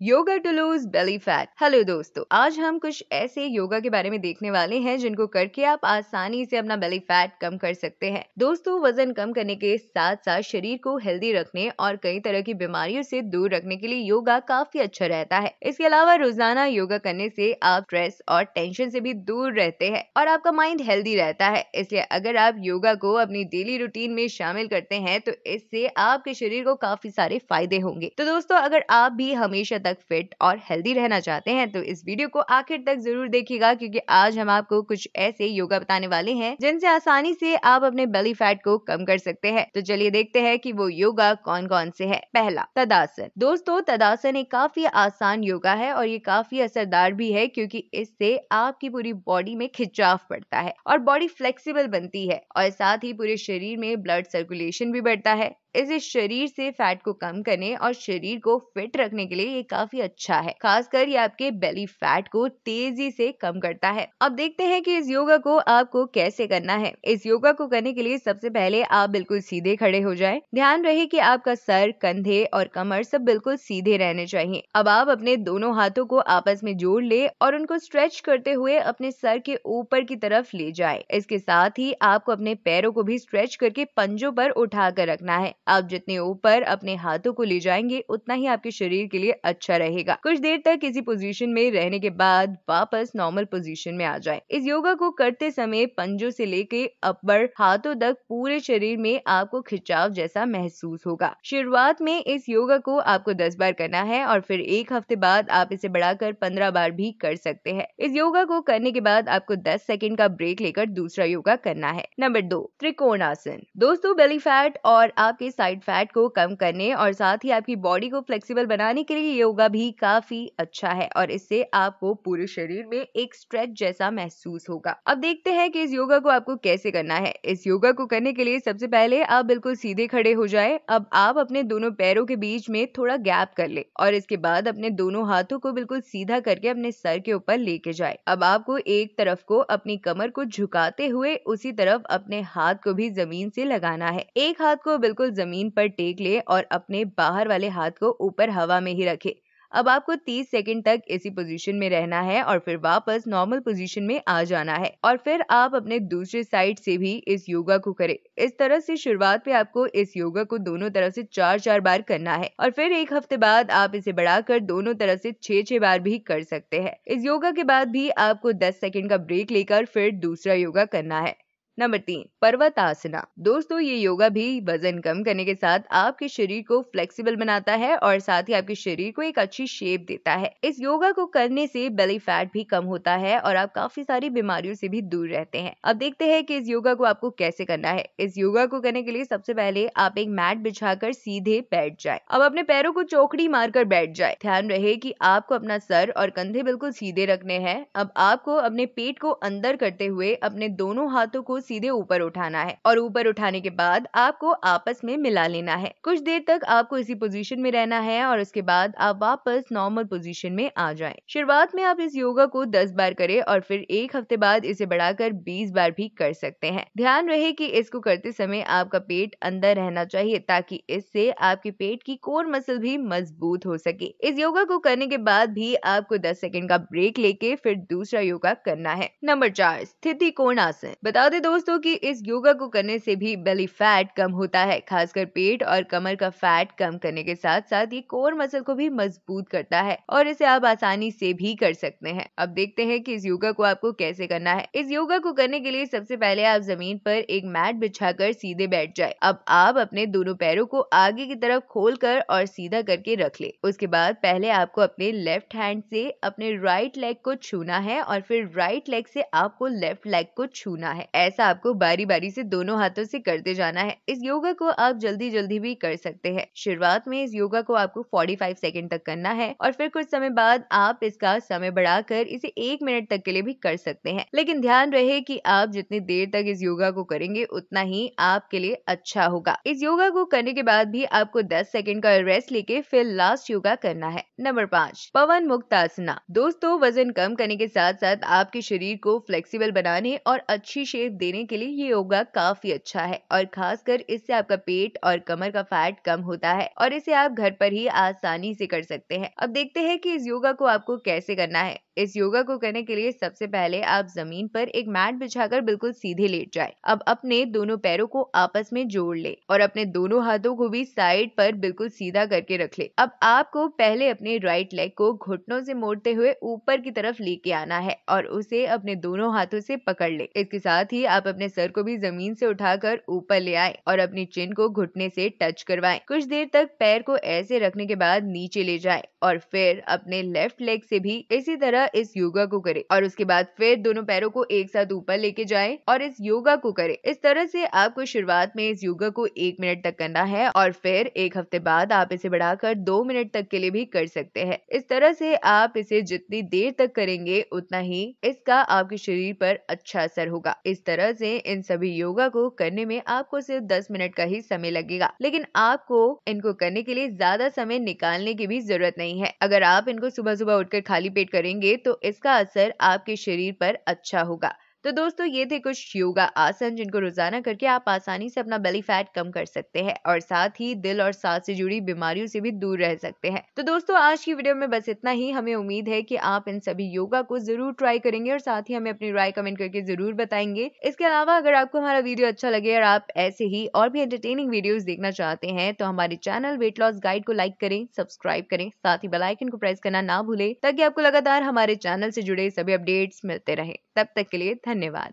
Yoga to lose belly fat. Hello दोस्तों, आज हम कुछ ऐसे योगा के बारे में देखने वाले हैं जिनको करके आप आसानी से अपना बेली फैट कम कर सकते हैं। दोस्तों, वजन कम करने के साथ साथ शरीर को हेल्दी रखने और कई तरह की बीमारियों से दूर रखने के लिए योगा काफी अच्छा रहता है। इसके अलावा रोजाना योगा करने से आप स्ट्रेस और टेंशन से भी दूर रहते हैं और आपका माइंड हेल्दी रहता है। इसलिए अगर आप योगा को अपनी डेली रूटीन में शामिल करते हैं तो इससे आपके शरीर को काफी सारे फायदे होंगे। तो दोस्तों, अगर आप भी हमेशा तक फिट और हेल्दी रहना चाहते हैं तो इस वीडियो को आखिर तक जरूर देखिएगा, क्योंकि आज हम आपको कुछ ऐसे योगा बताने वाले हैं जिनसे आसानी से आप अपने बेली फैट को कम कर सकते हैं। तो चलिए देखते हैं कि वो योगा कौन कौन से है। पहला, तदासन। दोस्तों, तदासन एक काफी आसान योगा है और ये काफी असरदार भी है, क्योंकि इससे आपकी पूरी बॉडी में खिंचाव पड़ता है और बॉडी फ्लेक्सिबल बनती है और साथ ही पूरे शरीर में ब्लड सर्कुलेशन भी बढ़ता है। इसे शरीर से फैट को कम करने और शरीर को फिट रखने के लिए ये काफी अच्छा है। खासकर ये आपके बेली फैट को तेजी से कम करता है। अब देखते हैं कि इस योगा को आपको कैसे करना है। इस योगा को करने के लिए सबसे पहले आप बिल्कुल सीधे खड़े हो जाएं। ध्यान रहे कि आपका सर, कंधे और कमर सब बिल्कुल सीधे रहने चाहिए। अब आप अपने दोनों हाथों को आपस में जोड़ ले और उनको स्ट्रेच करते हुए अपने सर के ऊपर की तरफ ले जाए। इसके साथ ही आपको अपने पैरों को भी स्ट्रेच करके पंजों पर उठा कर रखना है। आप जितने ऊपर अपने हाथों को ले जाएंगे उतना ही आपके शरीर के लिए अच्छा रहेगा। कुछ देर तक इसी पोजीशन में रहने के बाद वापस नॉर्मल पोजीशन में आ जाएं। इस योगा को करते समय पंजों से लेके अपर हाथों तक पूरे शरीर में आपको खिंचाव जैसा महसूस होगा। शुरुआत में इस योगा को आपको 10 बार करना है और फिर एक हफ्ते बाद आप इसे बढ़ाकर 15 बार भी कर सकते हैं। इस योगा को करने के बाद आपको 10 सेकंड का ब्रेक लेकर दूसरा योगा करना है। नंबर 2, त्रिकोणासन। दोस्तों, बेली फैट और आपके साइड फैट को कम करने और साथ ही आपकी बॉडी को फ्लेक्सिबल बनाने के लिए योगा भी काफी अच्छा है और इससे आपको पूरे शरीर में एक स्ट्रेच जैसा महसूस होगा। अब देखते हैं कि इस योगा को आपको कैसे करना है। इस योगा को करने के लिए सबसे पहले आप बिल्कुल सीधे खड़े हो जाएं। अब आप अपने दोनों पैरों के बीच में थोड़ा गैप कर ले और इसके बाद अपने दोनों हाथों को बिल्कुल सीधा करके अपने सर के ऊपर लेके जाए। अब आपको एक तरफ को अपनी कमर को झुकाते हुए उसी तरफ अपने हाथ को भी जमीन से लगाना है। एक हाथ को बिल्कुल जमीन पर टेक ले और अपने बाहर वाले हाथ को ऊपर हवा में ही रखे। अब आपको 30 सेकंड तक इसी पोजीशन में रहना है और फिर वापस नॉर्मल पोजीशन में आ जाना है और फिर आप अपने दूसरे साइड से भी इस योगा को करें। इस तरह से शुरुआत में आपको इस योगा को दोनों तरफ से 4-4 बार करना है और फिर एक हफ्ते बाद आप इसे बढ़ाकर दोनों तरफ से 6-6 बार भी कर सकते हैं। इस योगा के बाद भी आपको 10 सेकंड का ब्रेक लेकर फिर दूसरा योगा करना है। नंबर 3, पर्वतासना। दोस्तों, ये योगा भी वजन कम करने के साथ आपके शरीर को फ्लेक्सिबल बनाता है और साथ ही आपके शरीर को एक अच्छी शेप देता है। इस योगा को करने से बेली फैट भी कम होता है और आप काफी सारी बीमारियों से भी दूर रहते हैं। अब देखते हैं कि इस योगा को आपको कैसे करना है। इस योगा को करने के लिए सबसे पहले आप एक मैट बिछाकर सीधे बैठ जाए। अब अपने पैरों को चौकड़ी मारकर बैठ जाए। ध्यान रहे कि आपको अपना सर और कंधे बिल्कुल सीधे रखने हैं। अब आपको अपने पेट को अंदर करते हुए अपने दोनों हाथों को सीधे ऊपर उठाना है और ऊपर उठाने के बाद आपको आपस में मिला लेना है। कुछ देर तक आपको इसी पोजीशन में रहना है और उसके बाद आप वापस नॉर्मल पोजीशन में आ जाएं। शुरुआत में आप इस योगा को 10 बार करें और फिर एक हफ्ते बाद इसे बढ़ाकर 20 बार भी कर सकते हैं। ध्यान रहे कि इसको करते समय आपका पेट अंदर रहना चाहिए ताकि इससे आपके पेट की कोर मसल भी मजबूत हो सके। इस योगा को करने के बाद भी आपको 10 सेकंड का ब्रेक लेके फिर दूसरा योगा करना है। नंबर 4, स्थिति कोणासन। बता दें दोस्तों कि इस योगा को करने से भी बेली फैट कम होता है। खासकर पेट और कमर का फैट कम करने के साथ साथ ये कोर मसल को भी मजबूत करता है और इसे आप आसानी से भी कर सकते हैं। अब देखते हैं कि इस योगा को आपको कैसे करना है। इस योगा को करने के लिए सबसे पहले आप जमीन पर एक मैट बिछाकर सीधे बैठ जाए। अब आप अपने दोनों पैरों को आगे की तरफ खोलकर और सीधा करके रख ले। उसके बाद पहले आपको अपने लेफ्ट हैंड से अपने राइट लेग को छूना है और फिर राइट लेग से आपको लेफ्ट लेग को छूना है। ऐसा आपको बारी बारी से दोनों हाथों से करते जाना है। इस योगा को आप जल्दी जल्दी भी कर सकते हैं। शुरुआत में इस योगा को आपको 45 सेकंड तक करना है और फिर कुछ समय बाद आप इसका समय बढ़ाकर इसे 1 मिनट तक के लिए भी कर सकते हैं। लेकिन ध्यान रहे कि आप जितनी देर तक इस योगा को करेंगे उतना ही आपके लिए अच्छा होगा। इस योगा को करने के बाद भी आपको 10 सेकंड का रेस्ट लेके फिर लास्ट योगा करना है। नंबर 5, पवन मुक्तासना। दोस्तों, वजन कम करने के साथ साथ आपके शरीर को फ्लेक्सिबल बनाने और अच्छी शेप देने देने के लिए ये योगा काफी अच्छा है और खासकर इससे आपका पेट और कमर का फैट कम होता है और इसे आप घर पर ही आसानी से कर सकते हैं। अब देखते हैं कि इस योगा को आपको कैसे करना है। इस योगा को करने के लिए सबसे पहले आप जमीन पर एक मैट बिछाकर बिल्कुल सीधे लेट जाएं। अब अपने दोनों पैरों को आपस में जोड़ ले और अपने दोनों हाथों को भी साइड पर बिल्कुल सीधा करके रख ले। अब आपको पहले अपने राइट लेग को घुटनों से मोड़ते हुए ऊपर की तरफ लेके आना है और उसे अपने दोनों हाथों से पकड़ ले। इसके साथ ही आप अपने सर को भी जमीन से उठाकर ऊपर ले आए और अपनी चिन को घुटने से टच करवाएं। कुछ देर तक पैर को ऐसे रखने के बाद नीचे ले जाएं और फिर अपने लेफ्ट लेग से भी इसी तरह इस योगा को करें और उसके बाद फिर दोनों पैरों को एक साथ ऊपर लेके जाएं और इस योगा को करें। इस तरह से आपको शुरुआत में इस योगा को 1 मिनट तक करना है और फिर 1 हफ्ते बाद आप इसे बढ़ाकर 2 मिनट तक के लिए भी कर सकते हैं। इस तरह से आप इसे जितनी देर तक करेंगे उतना ही इसका आपके शरीर पर अच्छा असर होगा। इस तरह से इन सभी योगा को करने में आपको सिर्फ 10 मिनट का ही समय लगेगा, लेकिन आपको इनको करने के लिए ज्यादा समय निकालने की भी जरूरत नहीं है। अगर आप इनको सुबह सुबह उठकर खाली पेट करेंगे तो इसका असर आपके शरीर पर अच्छा होगा। तो दोस्तों ये थे कुछ योगा आसन जिनको रोजाना करके आप आसानी से अपना बेली फैट कम कर सकते हैं और साथ ही दिल और सांस से जुड़ी बीमारियों से भी दूर रह सकते हैं। तो दोस्तों आज की वीडियो में बस इतना ही। हमें उम्मीद है कि आप इन सभी योगा को जरूर ट्राई करेंगे और साथ ही हमें अपनी राय कमेंट करके जरूर बताएंगे। इसके अलावा अगर आपको हमारा वीडियो अच्छा लगे और आप ऐसे ही और भी एंटरटेनिंग वीडियोस देखना चाहते हैं तो हमारे चैनल वेट लॉस गाइड को लाइक करें, सब्सक्राइब करें, साथ ही बेल आइकन को प्रेस करना ना भूलें ताकि आपको लगातार हमारे चैनल से जुड़े सभी अपडेट्स मिलते रहे। तब तक के लिए धन्यवाद।